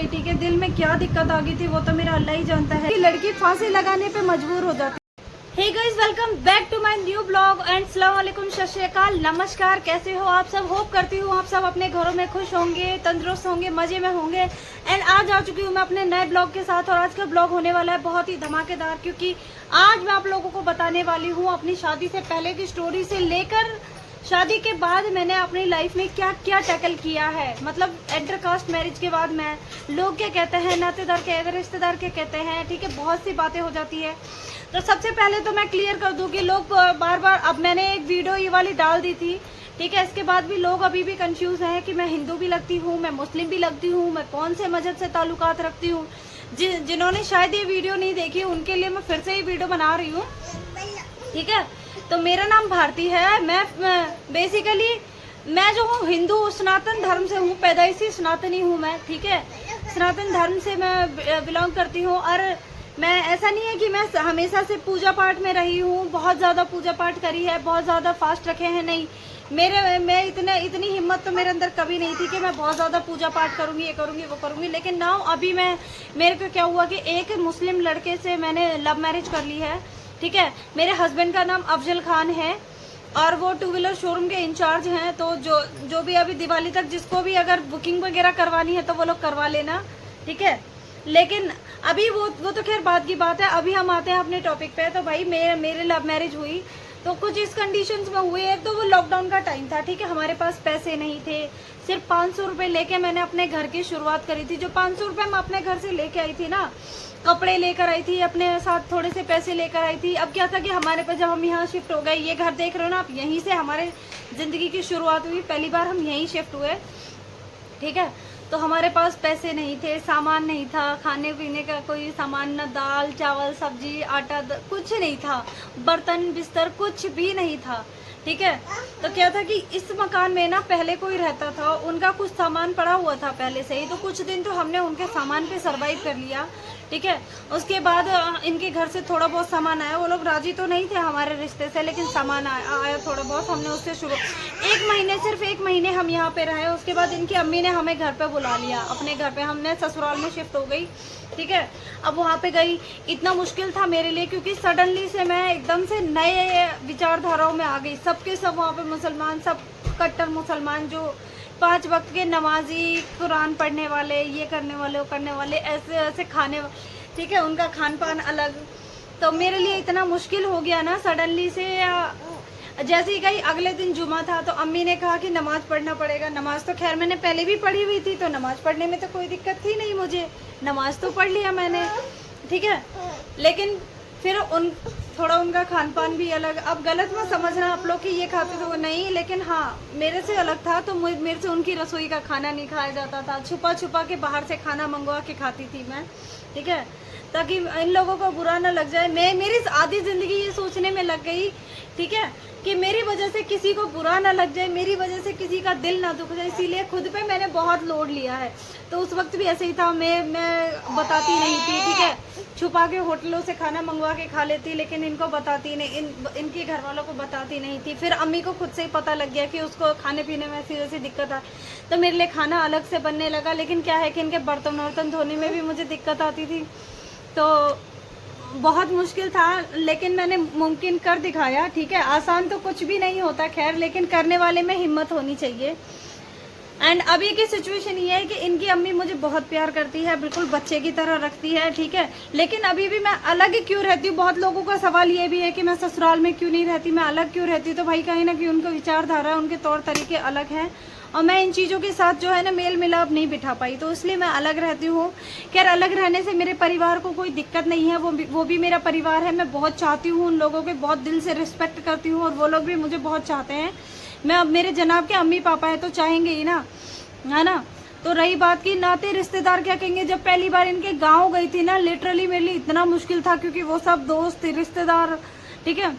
गई, ठीक है। दिल में क्या दिक्कत आ गई थी वो तो मेरा अल्लाह ही जानता है। लड़की फांसी लगाने पे मजबूर हो जाती है। Hey guys, welcome back to my new blog and अस्सलाम वालेकुम, सत श्री अकाल, नमस्कार। कैसे हो आप सब? होप करती हूँ आप सब अपने घरों में खुश होंगे, तंदुरुस्त होंगे, मजे में होंगे। एंड आज आ चुकी हूँ मैं अपने नए ब्लॉग के साथ। और आज का ब्लॉग होने वाला है बहुत ही धमाकेदार, क्योंकि आज मैं आप लोगों को बताने वाली हूँ अपनी शादी से पहले की स्टोरी से लेकर शादी के बाद मैंने अपनी लाइफ में क्या क्या टैकल किया है। मतलब इंटर कास्ट मैरिज के बाद मैं, लोग क्या कहते हैं, नातेदार के रिश्तेदार क्या कहते हैं, ठीक है, बहुत सी बातें हो जाती है। तो सबसे पहले तो मैं क्लियर कर दूं कि लोग बार बार, अब मैंने एक वीडियो ये वाली डाल दी थी, ठीक है, इसके बाद भी लोग अभी भी कंफ्यूज हैं कि मैं हिंदू भी लगती हूँ, मैं मुस्लिम भी लगती हूँ, मैं कौन से मजहब से ताल्लुकात रखती हूँ। जिन्होंने शायद ये वीडियो नहीं देखी उनके लिए मैं फिर से ये वीडियो बना रही हूँ, ठीक है। तो मेरा नाम भारती है। मैं बेसिकली मैं जो हूँ हिंदू सनातन धर्म से हूँ, पैदाइशी सनातनी हूँ मैं, ठीक है। सनातन धर्म से मैं बिलोंग करती हूँ। और मैं, ऐसा नहीं है कि मैं हमेशा से पूजा पाठ में रही हूँ, बहुत ज़्यादा पूजा पाठ करी है, बहुत ज़्यादा फास्ट रखे हैं, नहीं। मैं इतनी हिम्मत तो मेरे अंदर कभी नहीं थी कि मैं बहुत ज़्यादा पूजा पाठ करूँगी, ये करूँगी, वो करूँगी। लेकिन नाउ अभी मेरे को क्या हुआ कि एक मुस्लिम लड़के से मैंने लव मैरिज कर ली है, ठीक है। मेरे हस्बैंड का नाम अफजल खान है और वो टू व्हीलर शोरूम के इंचार्ज हैं। तो जो भी अभी दिवाली तक जिसको भी अगर बुकिंग वगैरह करवानी है तो वो लोग करवा लेना, ठीक है। लेकिन अभी वो तो खैर बाद की बात है। अभी हम आते हैं अपने टॉपिक पे। तो भाई मेरे लव मैरिज हुई तो कुछ इस कंडीशंस में हुए हैं। तो वो लॉकडाउन का टाइम था, ठीक है, हमारे पास पैसे नहीं थे। सिर्फ 500 रुपये लेके मैंने अपने घर की शुरुआत करी थी। जो 500 रुपये मैं अपने घर से लेके आई थी ना, कपड़े लेकर आई थी, अपने साथ थोड़े से पैसे लेकर आई थी। अब क्या था कि हमारे पास, जब हम यहाँ शिफ्ट हो गए, ये घर देख रहे हो ना आप, यहीं से हमारे ज़िंदगी की शुरुआत हुई। पहली बार हम यहीं शिफ्ट हुए, ठीक है। तो हमारे पास पैसे नहीं थे, सामान नहीं था, खाने पीने का कोई सामान, ना दाल चावल सब्जी आटा कुछ नहीं था, बर्तन बिस्तर कुछ भी नहीं था, ठीक है। तो क्या था कि इस मकान में ना पहले कोई रहता था, उनका कुछ सामान पड़ा हुआ था पहले से ही। तो कुछ दिन तो हमने उनके सामान पे सरवाइव कर लिया, ठीक है। उसके बाद इनके घर से थोड़ा बहुत सामान आया। वो लोग राजी तो नहीं थे हमारे रिश्ते से, लेकिन सामान आया थोड़ा बहुत। हमने उससे शुरू, सिर्फ एक महीने हम यहाँ पे रहे। उसके बाद इनकी अम्मी ने हमें घर पे बुला लिया अपने घर पे। हमने ससुराल में शिफ्ट हो गई, ठीक है। अब वहाँ पे गई, इतना मुश्किल था मेरे लिए, क्योंकि सडनली से मैं एकदम से नए विचारधाराओं में आ गई। सबके सब वहाँ पे मुसलमान, सब कट्टर मुसलमान, जो 5 वक्त के नमाजी, कुरान पढ़ने वाले, ये करने वाले, वो करने वाले, ऐसे ऐसे खाने, ठीक है, उनका खान पान अलग। तो मेरे लिए इतना मुश्किल हो गया ना सडनली से। जैसे ही गई, अगले दिन जुमा था, तो अम्मी ने कहा कि नमाज पढ़ना पड़ेगा। नमाज तो खैर मैंने पहले भी पढ़ी हुई थी, तो नमाज पढ़ने में तो कोई दिक्कत थी नहीं मुझे, नमाज तो पढ़ लिया मैंने, ठीक है। लेकिन फिर थोड़ा उनका खान पान भी अलग। अब गलत मत समझना आप लोग कि ये खाते थे वो, नहीं, लेकिन हाँ मेरे से अलग था। तो मेरे से उनकी रसोई का खाना नहीं खाया जाता था, छुपा छुपा के बाहर से खाना मंगवा के खाती थी मैं, ठीक है, ताकि इन लोगों को बुरा ना लग जाए। मेरी आधी ज़िंदगी ये सोचने में लग गई, ठीक है, कि मेरी वजह से किसी को बुरा ना लग जाए, मेरी वजह से किसी का दिल ना दुख जाए, इसीलिए खुद पे मैंने बहुत लोड लिया है। तो उस वक्त भी ऐसे ही था, मैं बताती नहीं थी, ठीक है, छुपा के होटलों से खाना मंगवा के खा लेती, लेकिन इनको बताती नहीं, इनके घर वालों को बताती नहीं थी। फिर अम्मी को खुद से ही पता लग गया कि उसको खाने पीने में ऐसी वैसी दिक्कत आ, तो मेरे लिए खाना अलग से बनने लगा। लेकिन क्या है कि इनके बर्तन वर्तन धोने में भी मुझे दिक्कत आती थी, तो बहुत मुश्किल था। लेकिन मैंने मुमकिन कर दिखाया, ठीक है। आसान तो कुछ भी नहीं होता खैर, लेकिन करने वाले में हिम्मत होनी चाहिए। एंड अभी की सिचुएशन ये है कि इनकी अम्मी मुझे बहुत प्यार करती है, बिल्कुल बच्चे की तरह रखती है, ठीक है। लेकिन अभी भी मैं अलग ही क्यों रहती हूँ। बहुत लोगों का सवाल ये भी है कि मैं ससुराल में क्यों नहीं रहती, मैं अलग क्यों रहती हूँ। तो भाई कहीं ना कहीं उनका विचारधारा, उनके तौर तरीके अलग हैं, और मैं इन चीज़ों के साथ जो है ना मेल मिलाप नहीं बिठा पाई, तो इसलिए मैं अलग रहती हूँ। खैर अलग रहने से मेरे परिवार को कोई दिक्कत नहीं है, वो भी मेरा परिवार है। मैं बहुत चाहती हूँ उन लोगों के, बहुत दिल से रिस्पेक्ट करती हूँ, और वो लोग भी मुझे बहुत चाहते हैं। मैं, अब मेरे जनाब के अम्मी पापा है तो चाहेंगे ही ना, है ना। तो रही बात की नाते रिश्तेदार क्या कहेंगे, जब पहली बार इनके गाँव गई थी ना, लिटरली मेरे लिए इतना मुश्किल था, क्योंकि वो सब दोस्त रिश्तेदार, ठीक है।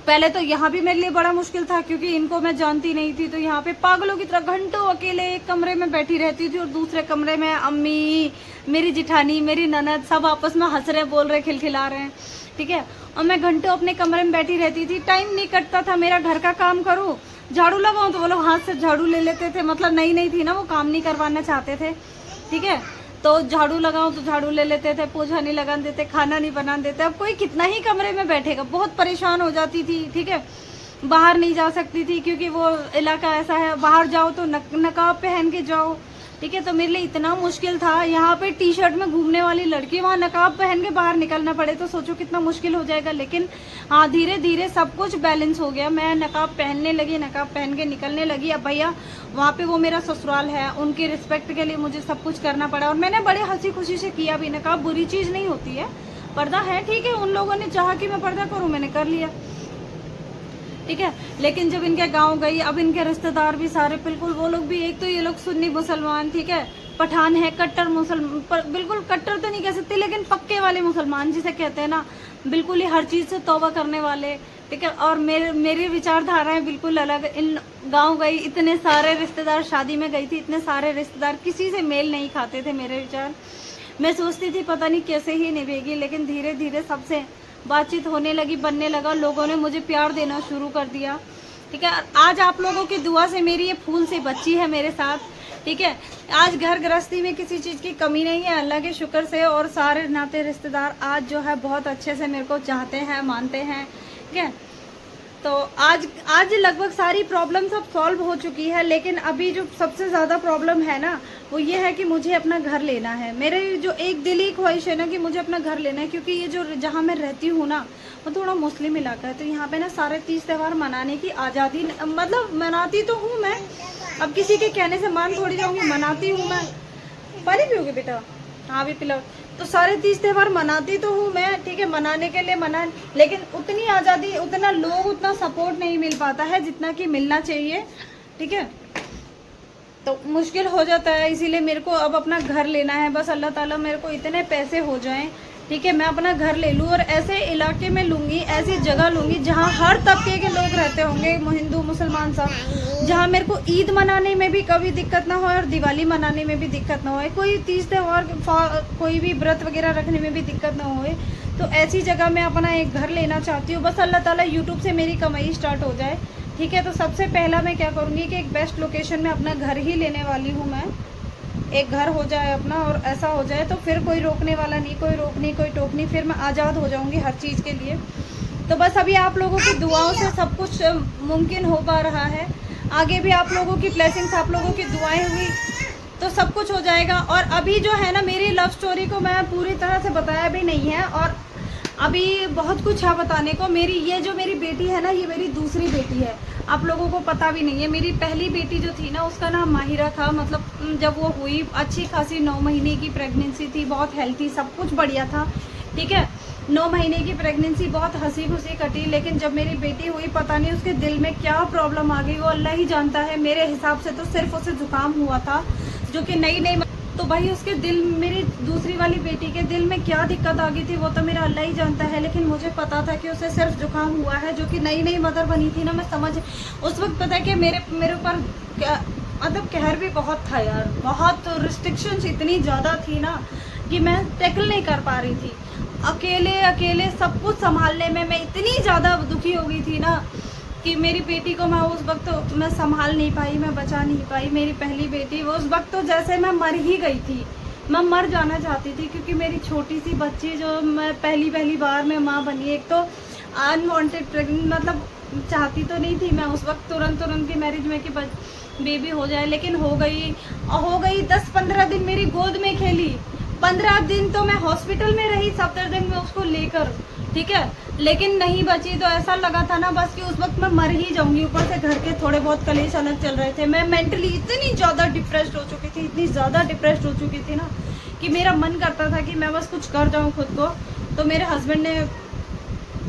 पहले तो यहाँ भी मेरे लिए बड़ा मुश्किल था, क्योंकि इनको मैं जानती नहीं थी। तो यहाँ पे पागलों की तरह घंटों अकेले एक कमरे में बैठी रहती थी, और दूसरे कमरे में अम्मी, मेरी जिठानी, मेरी ननद, सब आपस में हंस रहे, बोल रहे, खिलखिला रहे हैं, ठीक है। और मैं घंटों अपने कमरे में बैठी रहती थी, टाइम नहीं कटता था मेरा। घर का काम करूँ, झाड़ू लगाऊं, तो वो लोग हाथ से झाड़ू ले लेते थे, मतलब नई नई थी ना, वो काम नहीं करवाना चाहते थे, ठीक है। तो तो झाड़ू लगाऊं तो झाड़ू ले लेते थे, पोछा नहीं लगा देते, खाना नहीं बना देते। अब कोई कितना ही कमरे में बैठेगा, बहुत परेशान हो जाती थी। ठीक है, बाहर नहीं जा सकती थी क्योंकि वो इलाका ऐसा है, बाहर जाओ तो नकाब पहन के जाओ। ठीक है, तो मेरे लिए इतना मुश्किल था। यहाँ पे टी शर्ट में घूमने वाली लड़की वहाँ नकाब पहन के बाहर निकलना पड़े तो सोचो कितना मुश्किल हो जाएगा। लेकिन हाँ, धीरे धीरे सब कुछ बैलेंस हो गया। मैं नकाब पहनने लगी, नकाब पहन के निकलने लगी। अब भैया वहाँ पे वो मेरा ससुराल है, उनकी रिस्पेक्ट के लिए मुझे सब कुछ करना पड़ा और मैंने बड़े हंसी खुशी से किया भी। नकाब बुरी चीज़ नहीं होती है, पर्दा है, ठीक है। उन लोगों ने चाहा कि मैं पर्दा करूँ, मैंने कर लिया, ठीक है। लेकिन जब इनके गांव गई, अब इनके रिश्तेदार भी सारे बिल्कुल, वो लोग भी, एक तो ये लोग सुन्नी मुसलमान, ठीक है, पठान है, कट्टर मुसलमान, बिल्कुल कट्टर तो नहीं कह सकते लेकिन पक्के वाले मुसलमान जिसे कहते हैं ना, बिल्कुल ही हर चीज़ से तौबा करने वाले, ठीक है। और मेरी विचारधाराएं बिल्कुल अलग। इन गाँव गई, इतने सारे रिश्तेदार, शादी में गई थी, इतने सारे रिश्तेदार, किसी से मेल नहीं खाते थे मेरे विचार। मैं सोचती थी पता नहीं कैसे ही निभेगी, लेकिन धीरे धीरे सबसे बातचीत होने लगी, बनने लगा, लोगों ने मुझे प्यार देना शुरू कर दिया, ठीक है। आज आप लोगों की दुआ से मेरी ये फूल सी बच्ची है मेरे साथ, ठीक है। आज घर गृहस्थी में किसी चीज़ की कमी नहीं है, अल्लाह के शुक्र से। और सारे नाते रिश्तेदार आज जो है बहुत अच्छे से मेरे को चाहते हैं, मानते हैं, ठीक है। तो आज लगभग सारी प्रॉब्लम सब सॉल्व हो चुकी है। लेकिन अभी जो सबसे ज़्यादा प्रॉब्लम है ना, वो ये है कि मुझे अपना घर लेना है। मेरे जो एक दिली ख्वाहिश है ना कि मुझे अपना घर लेना है, क्योंकि ये जो जहाँ मैं रहती हूँ ना, वो थोड़ा मुस्लिम इलाका है। तो यहाँ पे ना सारे तीज त्यौहार मनाने की आज़ादी, मतलब मनाती तो हूँ मैं, अब किसी के कहने से मान थोड़ी जाऊँगी, मनाती हूँ मैं। पानी पियोगे बेटा? हाँ भी पिलाओ। तो सारे तीज त्यौहार मनाती तो हूँ मैं, ठीक है, मनाने के लिए मना, लेकिन उतनी आज़ादी, उतना लोग, उतना सपोर्ट नहीं मिल पाता है जितना कि मिलना चाहिए, ठीक है। तो मुश्किल हो जाता है, इसीलिए मेरे को अब अपना घर लेना है। बस अल्लाह ताला मेरे को इतने पैसे हो जाएं, ठीक है, मैं अपना घर ले लूँ और ऐसे इलाके में लूँगी, ऐसी जगह लूँगी जहाँ हर तबके के लोग रहते होंगे, हिंदू मुसलमान सब, जहाँ मेरे को ईद मनाने में भी कभी दिक्कत ना हो और दिवाली मनाने में भी दिक्कत ना हो, कोई तीज त्यौहार, कोई भी व्रत वगैरह रखने में भी दिक्कत ना हो। तो ऐसी जगह मैं अपना एक घर लेना चाहती हूँ। बस अल्लाह ताला यूट्यूब से मेरी कमाई स्टार्ट हो जाए, ठीक है। तो सबसे पहला मैं क्या करूँगी कि एक बेस्ट लोकेशन में अपना घर ही लेने वाली हूँ मैं। एक घर हो जाए अपना और ऐसा हो जाए तो फिर कोई रोकने वाला नहीं, कोई रोक नहीं, कोई टोक नहीं, फिर मैं आज़ाद हो जाऊंगी हर चीज़ के लिए। तो बस अभी आप लोगों की दुआओं से सब कुछ मुमकिन हो पा रहा है। आगे भी आप लोगों की ब्लेसिंग्स, आप लोगों की दुआएं हुई तो सब कुछ हो जाएगा। और अभी जो है ना, मेरी लव स्टोरी को मैं पूरी तरह से बताया भी नहीं है और अभी बहुत कुछ है बताने को। ये जो मेरी बेटी है ना, ये मेरी दूसरी बेटी है, आप लोगों को पता भी नहीं है। मेरी पहली बेटी जो थी ना, उसका नाम माहिरा था। मतलब जब वो हुई, अच्छी खासी 9 महीने की प्रेगनेंसी थी, बहुत हेल्थी, सब कुछ बढ़िया था, ठीक है। 9 महीने की प्रेगनेंसी बहुत हंसी खुशी कटी। लेकिन जब मेरी बेटी हुई, पता नहीं उसके दिल में क्या प्रॉब्लम आ गई, वो अल्लाह ही जानता है। मेरे हिसाब से तो सिर्फ उसे जुकाम हुआ था, जो कि नई तो भाई उसके दिल, मेरी दूसरी वाली बेटी के दिल में क्या दिक्कत आ गई थी वो तो मेरा अल्लाह ही जानता है। लेकिन मुझे पता था कि उसे सिर्फ जुकाम हुआ है, जो कि नई मदर बनी थी ना, मैं समझ उस वक्त पता है कि मेरे ऊपर मतलब कहर भी बहुत था यार, बहुत रिस्ट्रिक्शंस इतनी ज़्यादा थी ना कि मैं टैकल नहीं कर पा रही थी। अकेले सब कुछ संभालने में मैं इतनी ज़्यादा दुखी हो गई थी ना कि मेरी बेटी को मैं उस वक्त तो मैं संभाल नहीं पाई, मैं बचा नहीं पाई। मेरी पहली बेटी, वो उस वक्त तो जैसे मैं मर ही गई थी, मैं मर जाना चाहती थी, क्योंकि मेरी छोटी सी बच्ची जो मैं पहली बार में माँ बनी, एक तो अनवांटेड प्रेगनेंट, मतलब चाहती तो नहीं थी मैं उस वक्त तुरंत की मैरिज में कि बेबी हो जाए, लेकिन हो गई 10-15 दिन मेरी गोद में खेली, 15 दिन तो मैं हॉस्पिटल में रही, सफदरजंग में उसको लेकर, ठीक है। लेकिन नहीं बची, तो ऐसा लगा था ना बस कि उस वक्त मैं मर ही जाऊंगी। ऊपर से घर के थोड़े बहुत कलेश अलग चल रहे थे, मैं मेंटली इतनी ज़्यादा डिप्रेस्ड हो चुकी थी, इतनी ज़्यादा डिप्रेस्ड हो चुकी थी ना कि मेरा मन करता था कि मैं बस कुछ कर जाऊं खुद को। तो मेरे हस्बैंड ने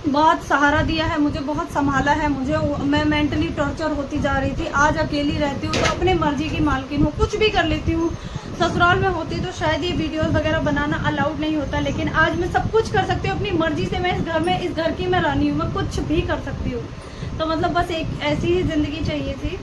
बहुत सहारा दिया है मुझे, बहुत संभाला है मुझे। मैं मेंटली टॉर्चर होती जा रही थी। आज अकेली रहती हूँ तो अपने मर्जी की मालकिन हूँ, कुछ भी कर लेती हूँ। ससुराल में होती तो शायद ये वीडियोस वगैरह बनाना अलाउड नहीं होता, लेकिन आज मैं सब कुछ कर सकती हूँ अपनी मर्जी से। मैं इस घर की मैं रानी हूँ, मैं कुछ भी कर सकती हूँ। तो मतलब बस एक ऐसी ही ज़िंदगी चाहिए थी।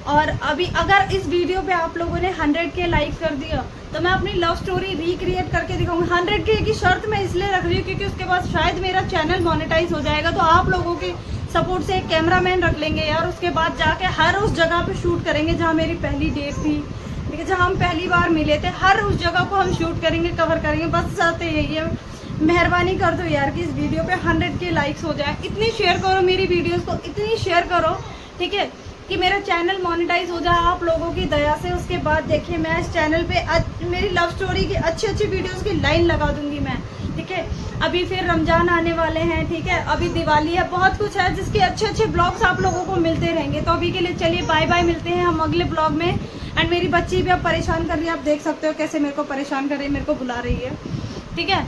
और अभी अगर इस वीडियो पे आप लोगों ने 100K लाइक कर दिया तो मैं अपनी लव स्टोरी रिक्रिएट करके दिखाऊंगी। 100K की शर्त मैं इसलिए रख रही हूँ क्योंकि उसके बाद शायद मेरा चैनल मोनेटाइज हो जाएगा, तो आप लोगों के सपोर्ट से एक कैमरामैन रख लेंगे यार, उसके बाद जाके हर उस जगह पे शूट करेंगे जहाँ मेरी पहली डेट थी, ठीक है। जहाँ हम पहली बार मिले थे हर उस जगह को हम शूट करेंगे, कवर करेंगे। बस चाहते यही है, मेहरबानी कर दो यार कि इस वीडियो पे 100 के लाइक्स हो जाए। इतनी शेयर करो मेरी वीडियोस को, इतनी शेयर करो, ठीक है, कि मेरा चैनल मोनेटाइज हो जाए आप लोगों की दया से। उसके बाद देखिए मैं इस चैनल पे मेरी लव स्टोरी की अच्छी अच्छी वीडियोस की लाइन लगा दूंगी मैं, ठीक है। अभी फिर रमजान आने वाले हैं, ठीक है, अभी दिवाली है, बहुत कुछ है जिसके अच्छे अच्छे ब्लॉग्स आप लोगों को मिलते रहेंगे। तो अभी के लिए चलिए बाय बाय, मिलते हैं हम अगले ब्लॉग में। एंड मेरी बच्ची भी अब परेशान कर रही है, आप देख सकते हो कैसे मेरे को परेशान कर रही है, मेरे को बुला रही है, ठीक है।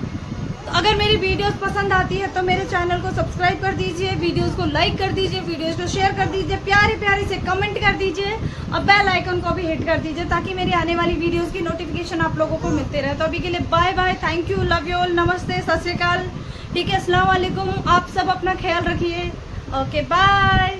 तो अगर मेरी वीडियोस पसंद आती है तो मेरे चैनल को सब्सक्राइब कर दीजिए, वीडियोस को लाइक कर दीजिए, वीडियोस को शेयर कर दीजिए, प्यारे प्यारे से कमेंट कर दीजिए और बेल आइकन को भी हिट कर दीजिए ताकि मेरी आने वाली वीडियोस की नोटिफिकेशन आप लोगों को मिलते रहे। तो अभी के लिए bye bye, thank you, love you all, नमस्ते, सत श्री अकाल, ठीक है, अस्सलाम वालेकुम। आप सब अपना ख्याल रखिए, ओके बाय।